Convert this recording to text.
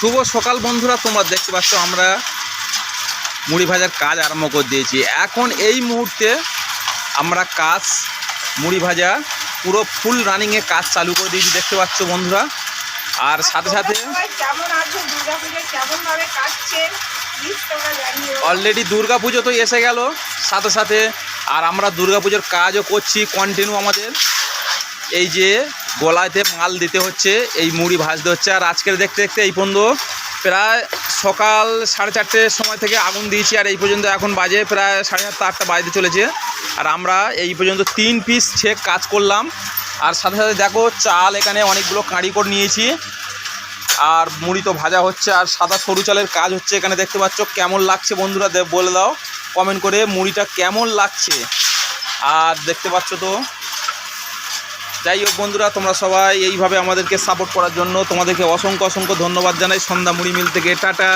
শুভ সকাল বন্ধুরা, তোমরা দেখতে পাচ্ছ আমরা মুড়ি ভাজার কাজ আরম্ভ করে দিয়েছি। এখন এই মুহূর্তে আমরা কাজ মুড়ি ভাজা পুরো ফুল রানিংয়ে কাজ চালু করে দিয়েছি, দেখতে পাচ্ছ বন্ধুরা। আর সাথে সাথে অলরেডি দুর্গা পুজো তো এসে গেল সাথে সাথে, আর আমরা দুর্গা পুজোর কাজও করছি কন্টিনিউ। আমাদের এই যে গলাতে মাল দিতে হচ্ছে, এই মুড়ি ভাজতে হচ্ছে। আর আজকের দেখতে দেখতে এই পর্যন্ত প্রায় সকাল 4:30 সময় থেকে আগুন দিয়েছি, আর এই পর্যন্ত এখন বাজে প্রায় 7:30 8টা বাজতে চলেছে। আর আমরা এই পর্যন্ত 3 পিস ছেক কাজ করলাম। আর সাথে সাথে দেখো চাল এখানে অনেকগুলো কাঁড়ি করে নিয়েছি, আর মুড়ি তো ভাজা হচ্ছে। আর সাদা সরু চালের কাজ হচ্ছে এখানে, দেখতে পাচ্ছ। কেমন লাগছে বন্ধুরা বলে দাও কমেন্ট করে, মুড়িটা কেমন লাগছে। আর দেখতে পাচ্ছ তো, যাই হোক বন্ধুরা, তোমরা সবাই এইভাবে আমাদেরকে সাপোর্ট করার জন্য তোমাদেরকে অসংখ্য অসংখ্য ধন্যবাদ জানাই। সন্ধ্যা মুড়ি মিল থেকে টাটা।